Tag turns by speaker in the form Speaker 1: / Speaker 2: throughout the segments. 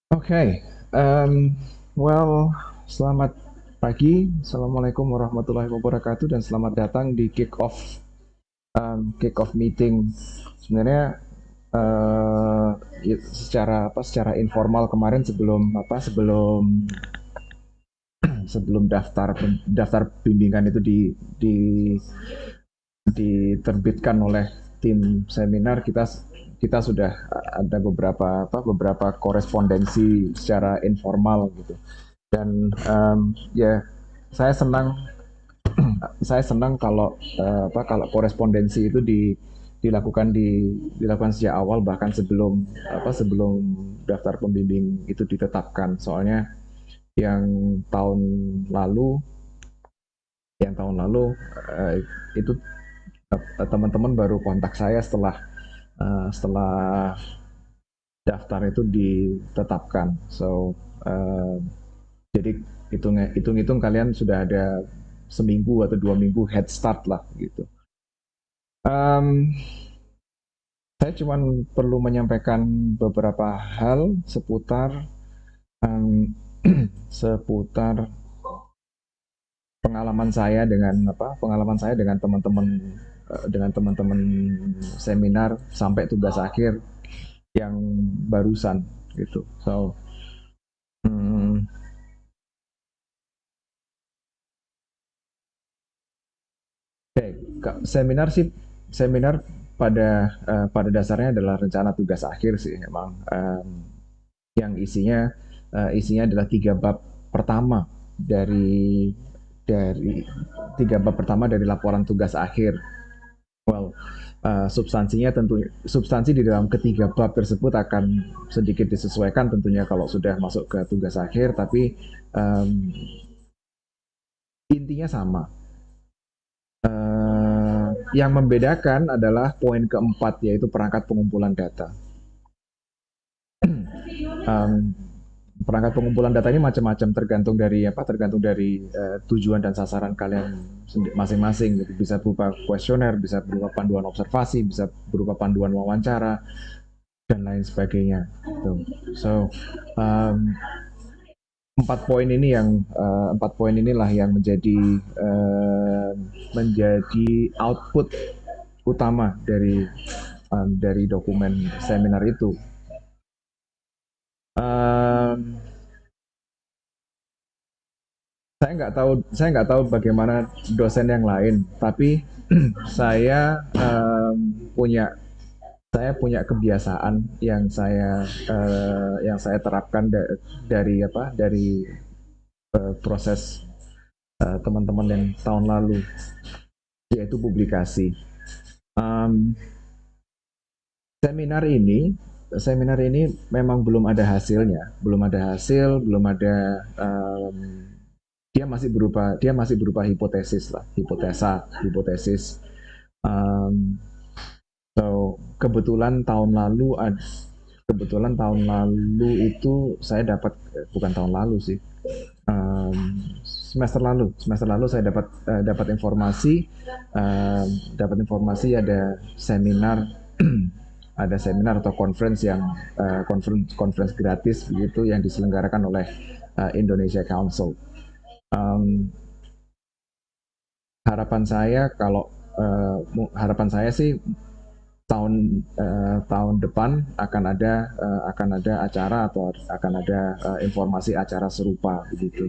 Speaker 1: Oke, um, well, selamat pagi, assalamualaikum warahmatullahi wabarakatuh, dan selamat datang di kick off meeting. Sebenarnya secara informal kemarin sebelum daftar bimbingan itu di diterbitkan oleh tim seminar, kita sudah ada beberapa korespondensi secara informal gitu. Dan ya, saya senang saya senang kalau korespondensi itu dilakukan sejak awal, bahkan sebelum daftar pembimbing itu ditetapkan. Soalnya yang tahun lalu yang tahun lalu uh, itu teman-teman baru kontak saya setelah daftar itu ditetapkan. So jadi hitung-hitung kalian sudah ada seminggu atau 2 minggu head start lah gitu. Um, saya cuma perlu menyampaikan beberapa hal um, seputar pengalaman saya dengan teman-teman seminar sampai tugas akhir yang barusan gitu. So, hmm, okay. Seminar pada dasarnya adalah rencana tugas akhir sih, emang, yang isinya adalah dari dari tiga bab pertama dari laporan tugas akhir. Well, substansi di dalam ketiga bab tersebut akan sedikit disesuaikan tentunya kalau sudah masuk ke tugas akhir, tapi um, intinya sama. Yang membedakan adalah poin keempat, yaitu perangkat pengumpulan data. um, Perangkat pengumpulan data ini macam-macam, tergantung dari tujuan dan sasaran kalian masing-masing. Bisa berupa kuesioner, bisa berupa panduan observasi, bisa berupa panduan wawancara, dan lain sebagainya. So, um, empat poin inilah yang menjadi output utama dari dokumen seminar itu. Um, saya nggak tahu bagaimana dosen yang lain, tapi saya punya punya kebiasaan yang saya terapkan dari proses teman-teman yang tahun lalu, yaitu publikasi. Um, seminar ini Seminar ini memang belum ada hasil, belum ada dia masih berupa hipotesis lah, hipotesis. Um, so kebetulan tahun lalu itu saya dapat, bukan tahun lalu sih, semester lalu saya dapat informasi ada seminar ada seminar atau conference gratis begitu yang diselenggarakan oleh Indonesia Council. Um, harapan saya kalau harapan saya sih tahun depan akan ada acara, atau akan ada informasi acara serupa begitu.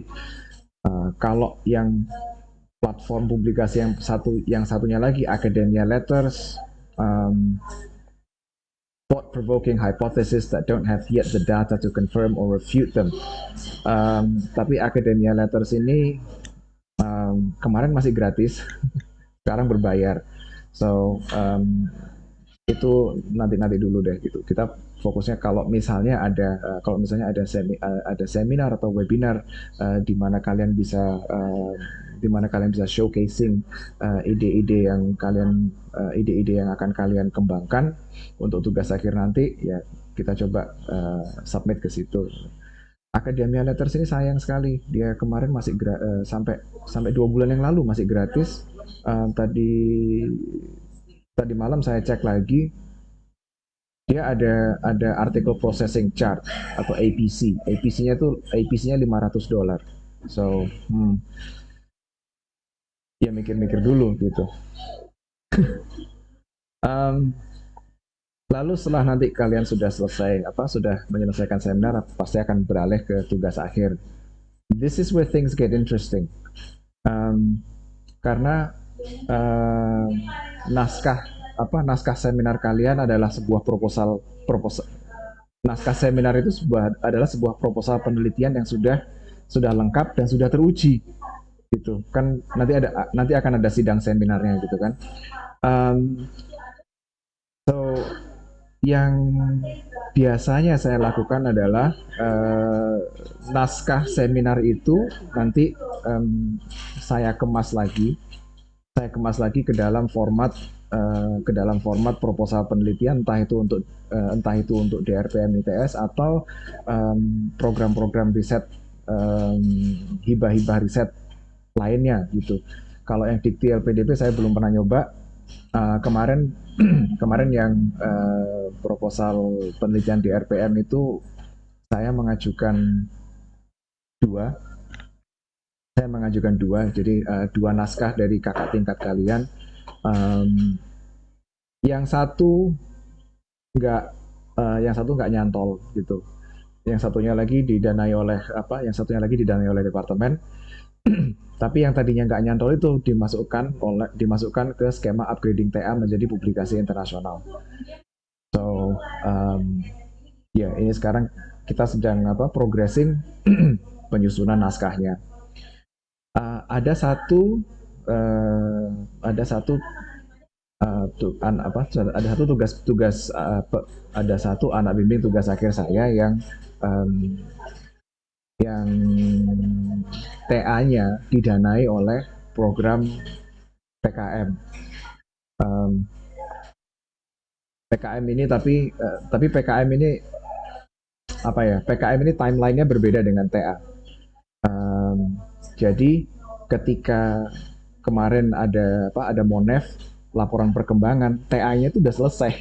Speaker 1: Kalau yang platform publikasi yang satunya lagi, Academia Letters, thought-provoking hypothesis that don't have yet the data to confirm or refute them. Tapi Academia Letters ini kemarin masih gratis, sekarang berbayar. So itu nanti dulu deh gitu. Kita fokusnya kalau misalnya ada seminar atau webinar di mana kalian bisa showcasing ide-ide yang akan kalian kembangkan untuk tugas akhir nanti, ya kita coba submit ke situ. Academia Letters ini sayang sekali, dia kemarin sampai 2 bulan yang lalu masih gratis. Tadi tadi malam saya cek lagi, dia ada article processing charge atau APC. APC-nya 500 dolar. So, ya mikir-mikir dulu gitu. Um, Lalu setelah nanti kalian sudah selesai sudah menyelesaikan seminar, pasti akan beralih ke tugas akhir. This is where things get interesting. Um, karena uh, naskah naskah seminar kalian adalah sebuah proposal. Naskah seminar itu adalah sebuah proposal penelitian yang sudah lengkap dan sudah teruji gitu kan. Nanti akan ada sidang seminarnya gitu kan. So yang biasanya saya lakukan adalah naskah seminar itu nanti saya kemas lagi ke dalam format proposal penelitian, entah itu untuk DRPM ITS atau program-program riset, hibah-hibah riset lainnya gitu. Kalau yang dikti LPDP saya belum pernah nyoba. Kemarin yang proposal penelitian di RPM itu saya mengajukan dua. Jadi dua naskah dari kakak tingkat kalian. Yang satu nggak nyantol gitu. Yang satunya lagi didanai oleh departemen. Tapi yang tadinya nggak nyantol itu dimasukkan ke skema upgrading TA menjadi publikasi internasional. So ini sekarang kita sedang progressing penyusunan naskahnya. Ada satu anak bimbing tugas akhir saya yang TA-nya didanai oleh program PKM. PKM ini tapi PKM ini PKM ini timelinenya berbeda dengan TA. Jadi ketika kemarin ada Monef laporan perkembangan, TA-nya itu sudah selesai.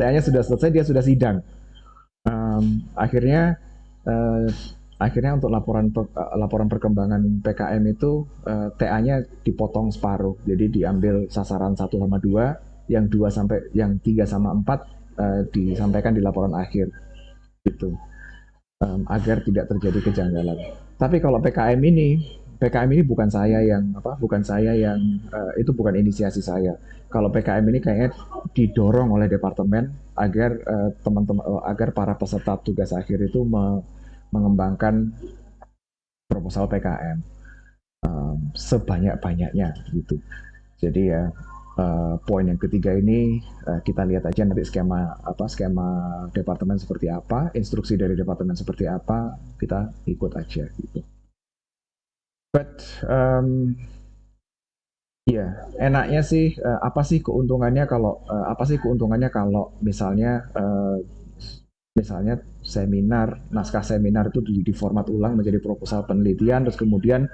Speaker 1: TA-nya sudah selesai, dia sudah sidang. Akhirnya untuk laporan perkembangan PKM itu TA-nya dipotong separuh. Jadi diambil sasaran 1 sama 2, yang 3 sama 4 disampaikan di laporan akhir. Gitu. Agar tidak terjadi kejanggalan. Tapi kalau PKM ini bukan saya yang itu bukan inisiasi saya. Kalau PKM ini kayaknya didorong oleh departemen agar agar para peserta tugas akhir itu mengembangkan proposal PKM sebanyak-banyaknya gitu. Jadi ya poin yang ketiga ini kita lihat aja nanti skema departemen seperti apa, instruksi dari departemen seperti apa, kita ikut aja gitu. But enaknya sih apa sih keuntungannya kalau misalnya naskah seminar itu di format ulang menjadi proposal penelitian, terus kemudian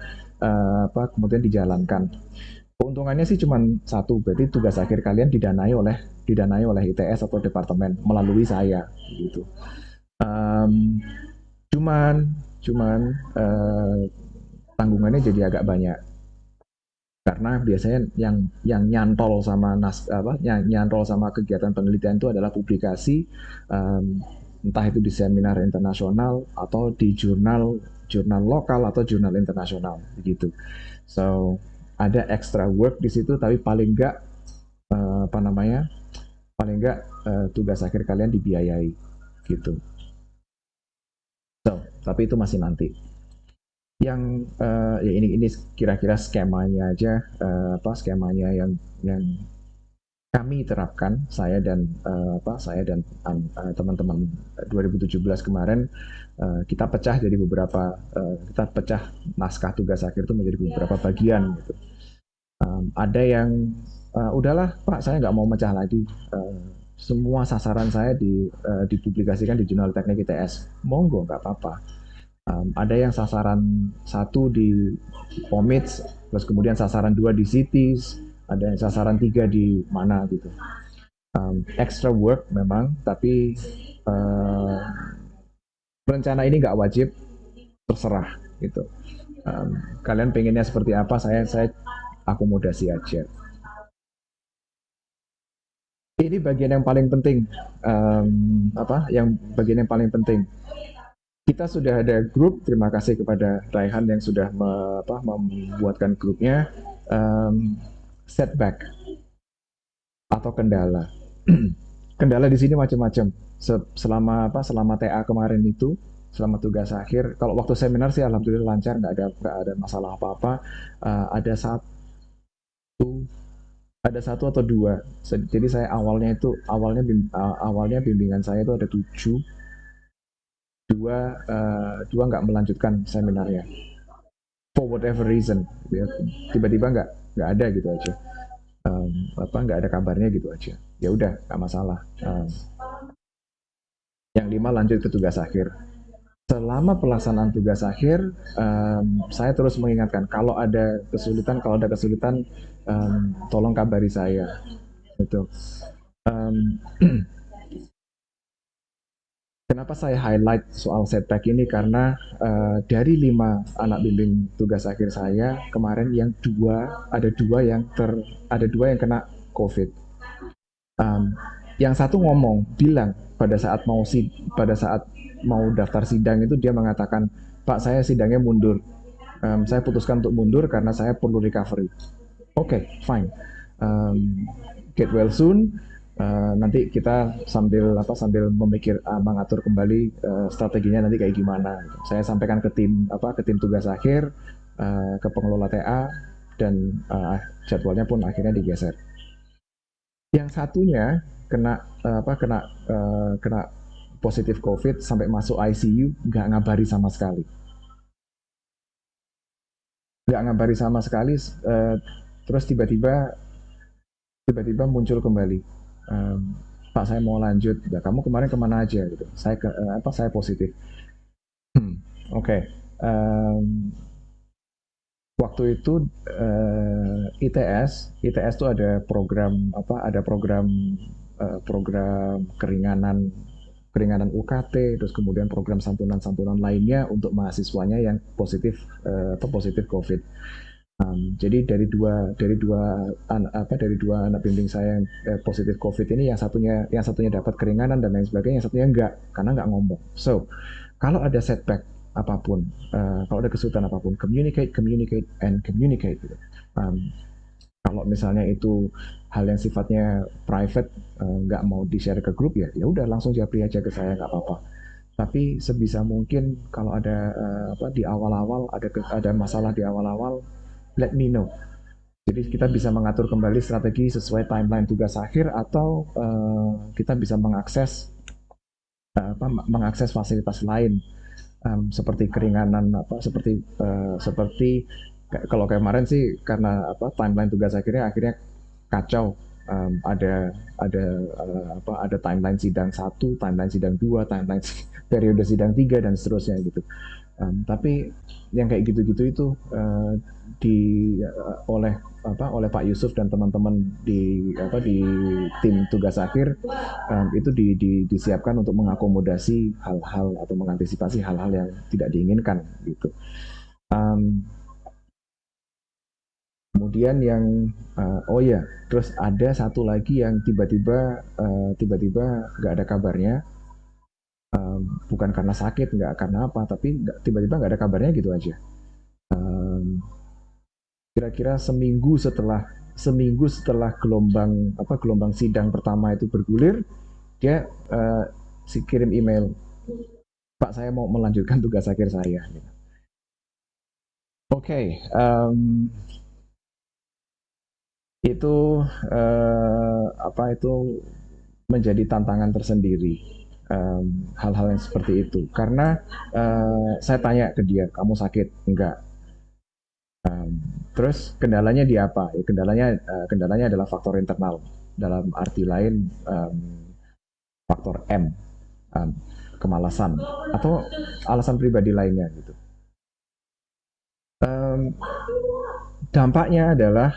Speaker 1: dijalankan. Keuntungannya sih cuma satu, berarti tugas akhir kalian didanai oleh ITS atau departemen melalui saya gitu. Tanggungannya jadi agak banyak karena biasanya yang nyantol sama kegiatan penelitian itu adalah publikasi, entah itu di seminar internasional atau di jurnal lokal atau jurnal internasional gitu. So ada extra work di situ, tapi paling nggak tugas akhir kalian dibiayai gitu. So tapi itu masih nanti. Yang ini kira-kira skemanya aja, skemanya yang kami terapkan, saya dan teman-teman 2017 kemarin. Kita pecah naskah tugas akhir itu menjadi beberapa bagian gitu. Ada yang udahlah Pak, saya nggak mau mecah lagi, semua sasaran saya dipublikasikan di jurnal teknik ITS, monggo, nggak apa-apa. Ada yang sasaran 1 di POMITS, terus kemudian sasaran 2 di CITES, ada yang sasaran 3 di mana gitu. extra work memang, tapi uh, rencana ini nggak wajib, terserah gitu. Kalian pengennya seperti apa, saya akomodasi aja. Ini bagian yang paling penting, yang bagian yang paling penting. Kita sudah ada grup, terima kasih kepada Raihan yang sudah membuatkan grupnya. Setback atau kendala. Kendala di sini macam-macam. Selama TA kemarin itu, selama tugas akhir, kalau waktu seminar sih alhamdulillah lancar, nggak ada masalah apa-apa. Ada satu atau dua. Jadi saya awalnya bimbingan saya itu ada tujuh, dua nggak melanjutkan seminarnya for whatever reason, gitu ya. Tiba-tiba nggak ada gitu aja. Nggak ada kabarnya gitu aja. Ya udah, nggak masalah. Yang lima lanjut ke tugas akhir. Selama pelaksanaan tugas akhir, saya terus mengingatkan kalau ada kesulitan, tolong kabari saya. Itu. Kenapa saya highlight soal setback ini? Karena dari 5 anak bimbing tugas akhir saya kemarin, ada dua yang kena COVID. Yang satu bilang pada saat mau daftar sidang itu dia mengatakan, Pak, saya sidangnya mundur. Saya putuskan untuk mundur karena saya perlu recovery. Oke, fine. Get well soon. Nanti kita sambil mengatur kembali strateginya nanti kayak gimana. Saya sampaikan ke tim tugas akhir, ke pengelola TA, dan jadwalnya pun akhirnya digeser. Yang satunya kena positif COVID sampai masuk ICU, nggak ngabari sama sekali. Terus tiba-tiba muncul kembali. Pak, saya mau lanjut. Ya, kamu kemarin kemana aja gitu? Saya positif. Oke. Okay. Waktu itu ITS itu ada program keringanan UKT, terus kemudian program santunan lainnya untuk mahasiswanya yang positif COVID. Jadi dari dua anak bimbing saya yang positif COVID ini, yang satunya dapat keringanan dan lain sebagainya, yang satunya enggak, karena enggak ngomong. So, kalau ada setback apapun, kalau ada kesulitan apapun, communicate, and communicate. Gitu. Kalau misalnya itu hal yang sifatnya private, nggak mau di-share ke grup, ya udah langsung japri aja ke saya, nggak apa-apa. Tapi sebisa mungkin kalau ada di awal-awal ada masalah di awal-awal, let me know. Jadi kita bisa mengatur kembali strategi sesuai timeline tugas akhir, atau kita bisa mengakses fasilitas lain, seperti keringanan seperti kalau kemarin sih karena timeline tugas akhirnya kacau. Ada timeline sidang 1, timeline sidang 2, timeline periode sidang 3, dan seterusnya gitu. Tapi yang kayak gitu-gitu itu oleh Pak Yusuf dan teman-teman di tim tugas akhir, itu disiapkan untuk mengakomodasi hal-hal atau mengantisipasi hal-hal yang tidak diinginkan gitu. Kemudian terus ada satu lagi yang tiba-tiba nggak ada kabarnya, bukan karena sakit, nggak karena apa, tapi tiba-tiba nggak ada kabarnya gitu aja. Kira-kira seminggu setelah gelombang sidang pertama itu bergulir, dia kirim email, Pak, saya mau melanjutkan tugas akhir saya. Oke. Itu menjadi tantangan tersendiri, hal-hal yang seperti itu, karena saya tanya ke dia, kamu sakit? Enggak. Terus kendalanya di apa? Ya, kendalanya adalah faktor internal, dalam arti lain faktor M, kemalasan atau alasan pribadi lainnya gitu. Dampaknya adalah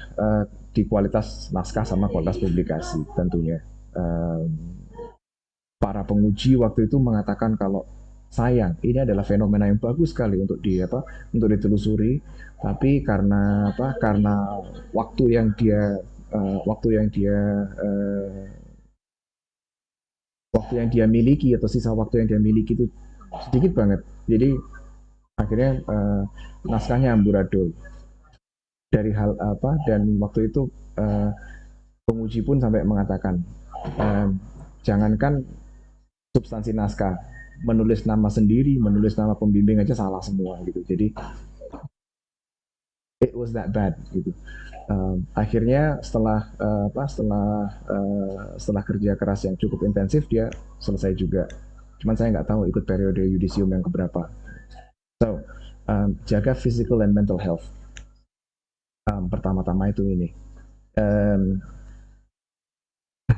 Speaker 1: di kualitas naskah sama kualitas publikasi tentunya. para penguji waktu itu mengatakan kalau sayang ini adalah fenomena yang bagus sekali untuk ditelusuri, tapi karena waktu yang dia uh, waktu yang dia uh, waktu yang dia miliki atau sisa waktu yang dia miliki itu sedikit banget. Jadi akhirnya naskahnya amburadul dari hal apa, dan waktu itu penguji pun sampai mengatakan jangankan substansi naskah, menulis nama sendiri, menulis nama pembimbing aja salah semua gitu. Jadi it was that bad gitu. Akhirnya setelah kerja keras yang cukup intensif dia selesai juga. Cuman saya nggak tahu ikut periode yudisium yang keberapa. So jaga physical and mental health. Pertama-tama itu ini.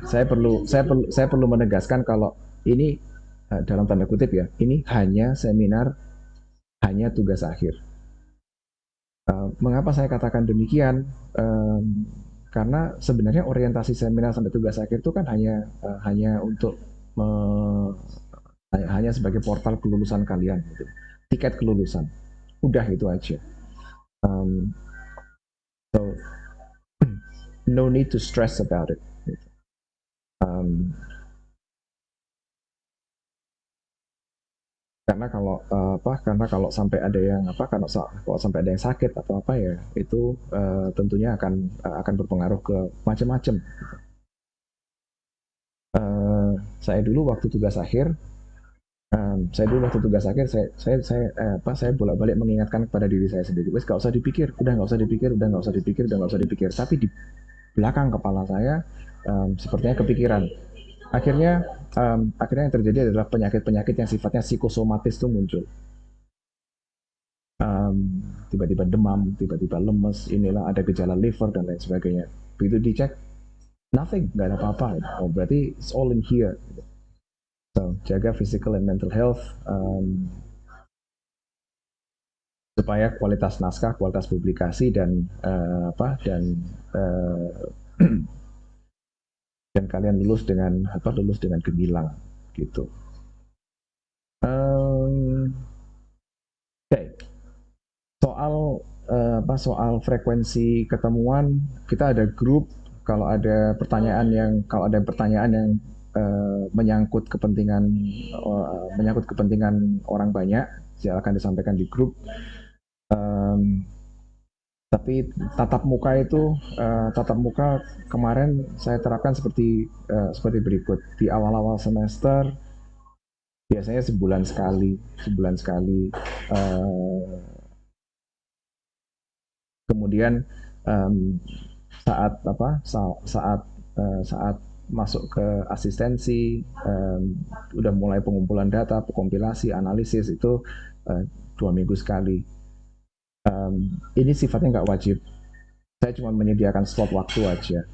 Speaker 1: Saya perlu menegaskan kalau ini dalam tanda kutip ya, ini hanya seminar, hanya tugas akhir. Mengapa saya katakan demikian? Karena sebenarnya orientasi seminar sampai tugas akhir itu kan hanya untuk hanya sebagai portal kelulusan kalian, gitu. Tiket kelulusan, udah itu aja. So no need to stress about it. Karena kalau sampai ada yang kalau sampai ada yang sakit atau apa ya, itu tentunya akan berpengaruh ke macam-macam. Saya dulu waktu tugas akhir saya bolak-balik mengingatkan kepada diri saya sendiri, wes gak usah dipikir, udah nggak usah dipikir. Tapi di belakang kepala saya sepertinya kepikiran. Akhirnya yang terjadi adalah penyakit-penyakit yang sifatnya psikosomatis itu muncul. Tiba-tiba demam, tiba-tiba lemes, inilah ada gejala liver dan lain sebagainya. Begitu dicek, nothing, nggak ada apa-apa. Oh, berarti it's all in here. So, jaga physical and mental health supaya kualitas naskah, kualitas publikasi dan dan kalian lulus dengan gemilang gitu. Okay. Soal frekuensi ketemuan, kita ada grup. Kalau ada pertanyaan yang menyangkut kepentingan orang banyak, silakan disampaikan di grup. Tapi tatap muka kemarin saya terapkan seperti berikut. Di awal-awal semester biasanya sebulan sekali. Kemudian saat masuk ke asistensi, udah mulai pengumpulan data, kompilasi, analisis itu 2 minggu sekali. Ini sifatnya nggak wajib. Saya cuma menyediakan slot waktu aja.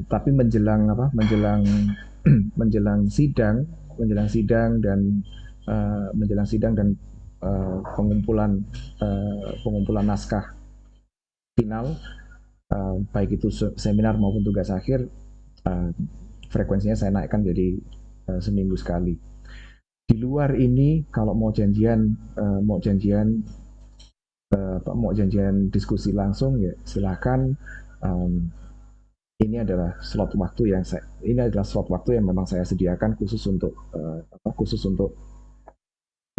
Speaker 1: Tapi menjelang sidang dan pengumpulan naskah final, baik itu seminar maupun tugas akhir, frekuensinya saya naikkan jadi seminggu sekali. Di luar ini kalau mau janjian diskusi langsung ya silakan. Ini adalah slot waktu yang memang saya sediakan khusus untuk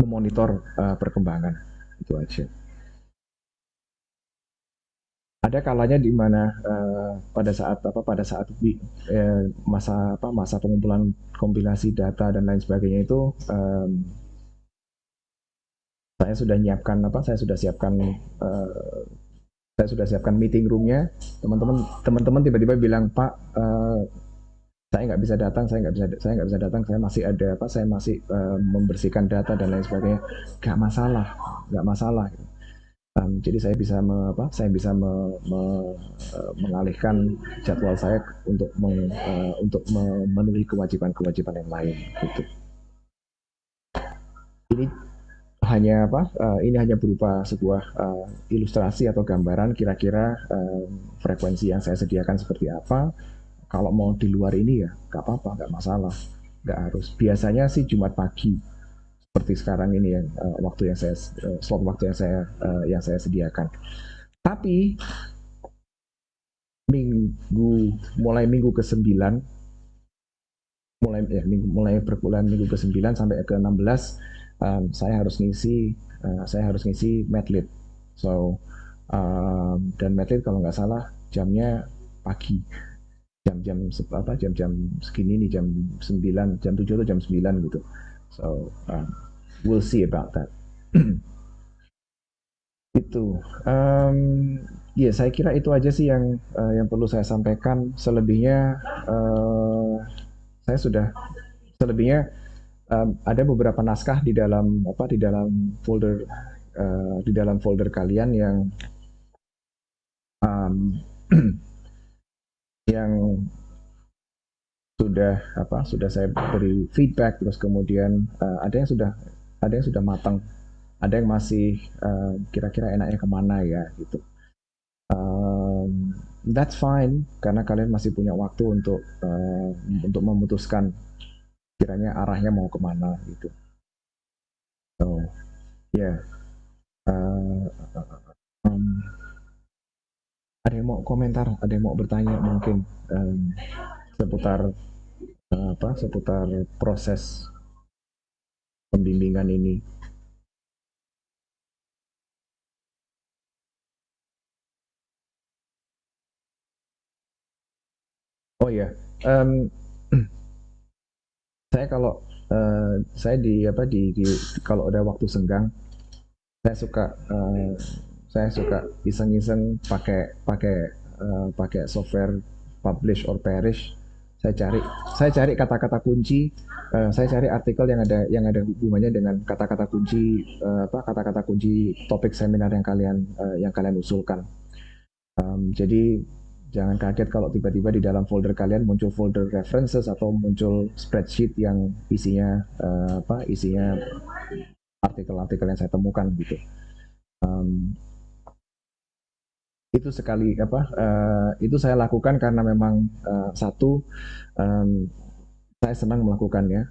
Speaker 1: memonitor perkembangan, itu aja. Ada kalanya di mana pada saat masa pengumpulan kompilasi data dan lain sebagainya itu saya sudah siapkan meeting roomnya. Teman-teman tiba-tiba bilang, Pak, saya nggak bisa datang, saya masih membersihkan data dan lain sebagainya. Nggak masalah. Jadi saya bisa mengalihkan jadwal saya untuk memenuhi kewajiban yang lain. Gitu. Ini hanya berupa sebuah ilustrasi atau gambaran kira-kira frekuensi yang saya sediakan seperti apa. kalau mau di luar ini ya nggak apa-apa, nggak masalah, nggak harus. Biasanya sih Jumat pagi seperti sekarang ini ya, waktu yang saya slot waktu yang saya sediakan. Tapi minggu ke-9, mulai perbulan minggu ke-9 sampai ke-16, saya harus ngisi medlit. So dan medlit kalau nggak salah jamnya pagi, jam-jam segini nih, jam 7 atau jam 9 gitu. So we'll see about that. Itu ya, saya kira itu aja sih yang perlu saya sampaikan. Saya sudah selebihnya ada beberapa naskah di dalam folder kalian um, yang sudah saya beri feedback, terus kemudian ada yang sudah matang, ada yang masih kira-kira enaknya kemana ya gitu. That's fine, karena kalian masih punya waktu untuk memutuskan kiranya arahnya mau kemana gitu. So ya, yeah. Um, ada yang mau komentar, ada yang mau bertanya mungkin seputar seputar proses pembimbingan ini. Oh ya, um, saya kalau saya kalau ada waktu senggang, saya suka uh, saya suka iseng-iseng pakai software publish or perish. Saya cari saya cari kata-kata kunci, saya cari artikel yang ada hubungannya dengan kata-kata kunci, kata-kata kunci topik seminar yang kalian usulkan. Jadi jangan kaget kalau tiba-tiba di dalam folder kalian muncul folder references atau muncul spreadsheet yang isinya artikel-artikel yang saya temukan gitu. Um, itu sekali itu saya lakukan karena memang satu, um, saya senang melakukannya.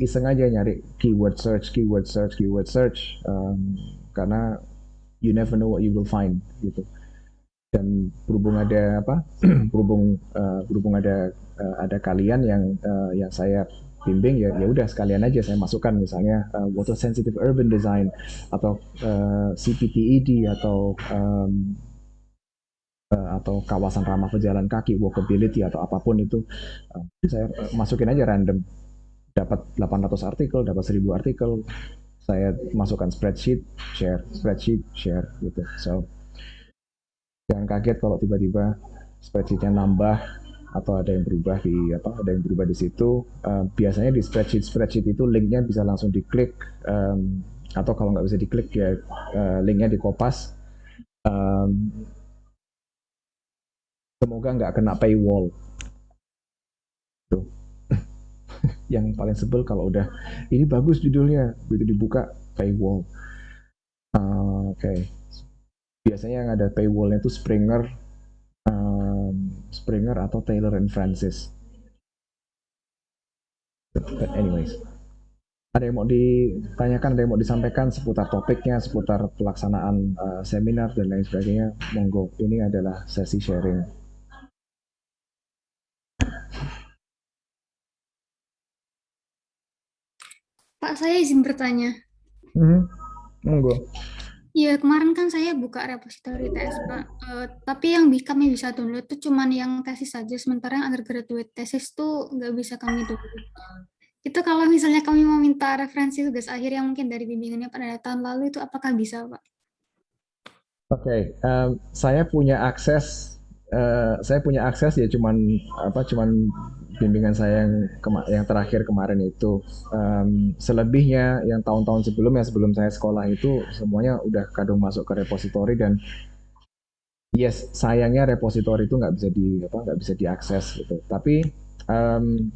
Speaker 1: Iseng aja nyari keyword search, karena you never know what you will find gitu. Dan berhubung ada berhubung ada kalian yang saya bimbing, ya udah sekalian aja saya masukkan, misalnya water sensitive urban design atau CPTED atau kawasan ramah pejalan kaki, walkability atau apapun itu, saya masukin aja random, dapat 800 artikel, dapat 1000 artikel, saya masukkan spreadsheet share gitu. So jangan kaget kalau tiba-tiba spreadsheetnya nambah atau ada yang berubah di situ. Biasanya di spreadsheet itu linknya bisa langsung diklik, atau kalau nggak bisa diklik ya linknya dikopas. Semoga nggak kena paywall. Tuh. Yang paling sebel kalau udah ini bagus judulnya, begitu dibuka paywall. Oke. Okay. Biasanya yang ada paywallnya itu Springer atau Taylor and Francis. But anyways, ada yang mau ditanyakan, ada yang mau disampaikan seputar topiknya, seputar pelaksanaan seminar dan lain sebagainya, monggo. Ini adalah sesi sharing.
Speaker 2: Pak, saya izin bertanya.
Speaker 1: Monggo.
Speaker 2: Ya, kemarin kan saya buka repository TS, Pak. Tapi yang kami bisa download itu cuman yang tesis saja, sementara yang undergraduate tesis tuh nggak bisa kami download. Itu kalau misalnya kami mau minta referensi tugas akhir yang mungkin dari bimbingannya pada tahun lalu, itu apakah bisa, Pak?
Speaker 1: Oke, saya punya akses ya, cuman bimbingan saya yang terakhir kemarin itu. Selebihnya yang tahun-tahun sebelumnya, sebelum saya sekolah itu semuanya udah kadung masuk ke repositori, dan yes, sayangnya repositori itu nggak bisa diakses gitu. Tapi um,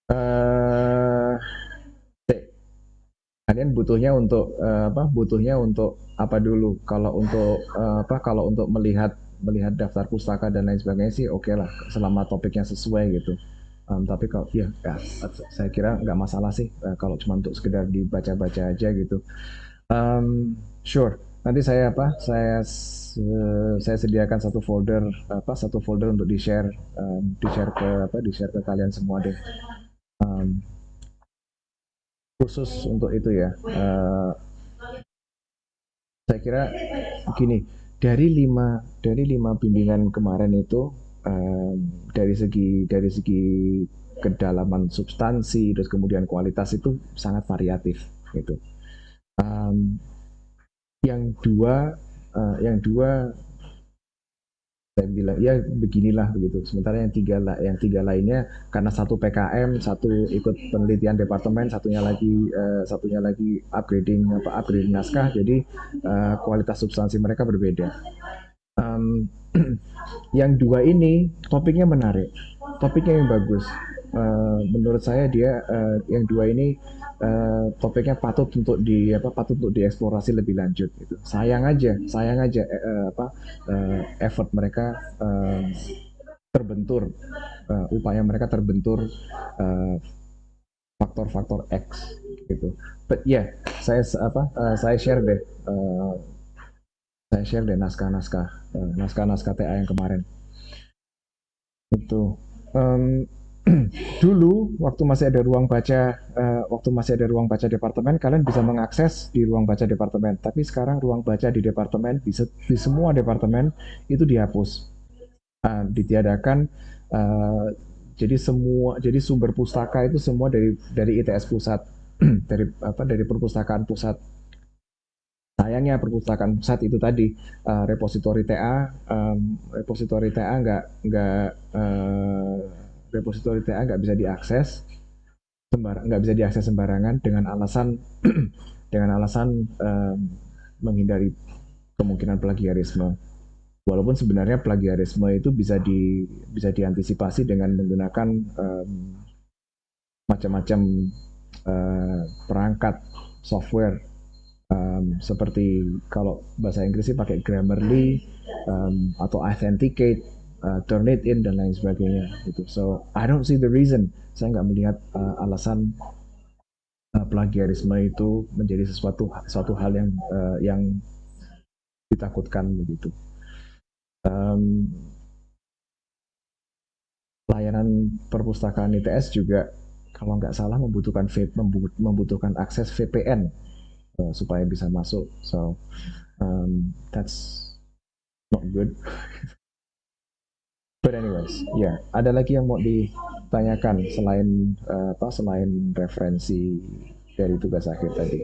Speaker 1: uh, kalian butuhnya untuk apa dulu. Kalau untuk kalau untuk melihat melihat daftar pustaka dan lain sebagainya sih oke lah, selama topiknya sesuai gitu. Tapi kalau ya, saya kira nggak masalah sih kalau cuma untuk sekedar dibaca-baca aja gitu. Sure. Nanti saya sediakan satu folder untuk di share ke kalian semua deh. Um, Khusus untuk itu ya. Saya kira begini, dari lima bimbingan kemarin itu dari segi kedalaman substansi terus kemudian kualitas itu sangat variatif gitu. Um, yang dua saya bilang ya beginilah begitu. Sementara yang tiga lainnya karena satu PKM, satu ikut penelitian departemen, satunya lagi upgrading naskah, jadi kualitas substansi mereka berbeda. Um, yang dua ini topiknya menarik, topiknya yang bagus. Menurut saya yang dua ini patut untuk dieksplorasi lebih lanjut gitu. Sayang aja effort mereka terbentur, upaya mereka terbentur uh, faktor-faktor X gitu. But yeah, saya apa saya share deh naskah-naskah TA yang kemarin itu. Um, Dulu waktu masih ada ruang baca departemen, kalian bisa mengakses di ruang baca departemen. Tapi sekarang ruang baca di departemen di semua departemen itu dihapus, ditiadakan. Uh, jadi sumber pustaka itu semua dari ITS pusat, dari perpustakaan pusat. Sayangnya perpustakaan pusat itu tadi, repositori TA nggak bisa diakses sembarangan dengan alasan menghindari kemungkinan plagiarisme. Walaupun sebenarnya plagiarisme itu bisa diantisipasi dengan menggunakan macam-macam perangkat software, seperti kalau bahasa Inggris sih pakai Grammarly, atau Authenticate, Turnitin dan lain sebagainya gitu. So I don't see the reason. Saya nggak melihat alasan plagiarisme itu menjadi suatu hal yang ditakutkan begitu. Layanan perpustakaan ITS juga kalau nggak salah membutuhkan akses VPN supaya bisa masuk. So that's not good. But anyways, ya, ada lagi yang mau ditanyakan selain referensi dari tugas akhir tadi?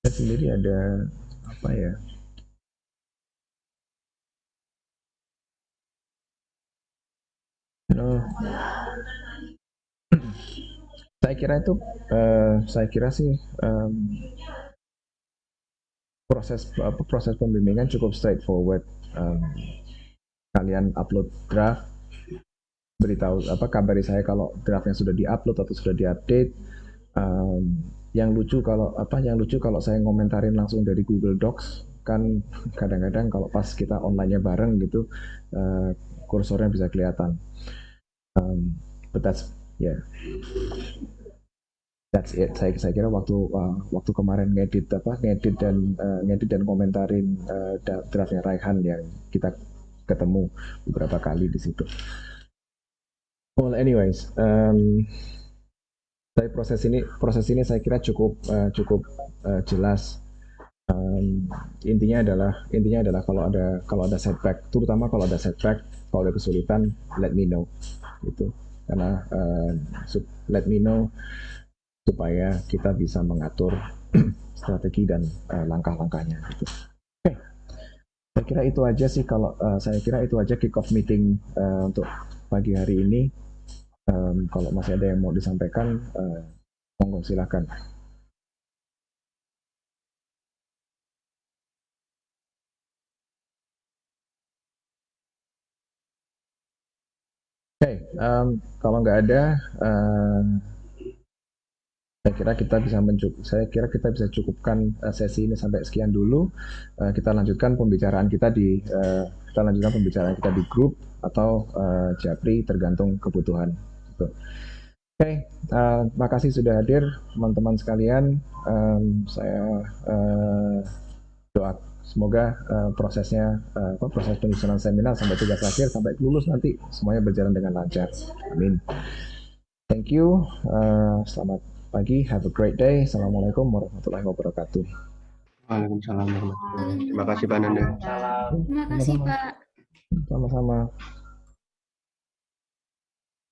Speaker 1: Saya sendiri ada apa ya? No, saya kira sih proses pembimbingan cukup straightforward. Kalian upload draft, kabari saya kalau draftnya sudah diupload atau sudah diupdate. Yang lucu kalau saya ngomentarin langsung dari Google Docs, kan kadang-kadang kalau pas kita online-nya bareng gitu, kursornya bisa kelihatan. But yeah, that's it. Saya kira waktu kemarin ngedit dan komentarin draftnya Raihan yang kita ketemu beberapa kali di situ. Well, anyways, tapi proses ini saya kira cukup jelas. Intinya adalah kalau ada setback, terutama kalau ada kesulitan, let me know gitu. Karena let me know supaya kita bisa mengatur strategi dan langkah-langkahnya gitu. Oke. Saya kira itu aja sih kick off meeting untuk pagi hari ini. Kalau masih ada yang mau disampaikan, monggo silakan. Oke, kalau nggak ada, saya kira kita bisa cukupkan sesi ini sampai sekian dulu. Kita lanjutkan pembicaraan kita di grup atau Japri, tergantung kebutuhan. Gitu. Oke, terima kasih sudah hadir teman-teman sekalian. Saya doa semoga proses penyusunan seminar sampai tugas akhir sampai lulus nanti semuanya berjalan dengan lancar. Amin. Thank you. Selamat pagi. Have a great day. Assalamualaikum warahmatullahi wabarakatuh.
Speaker 3: Waalaikumsalam warahmatullahi wabarakatuh. Terima kasih Pak Nanda.
Speaker 2: Terima kasih Pak.
Speaker 1: Sama-sama.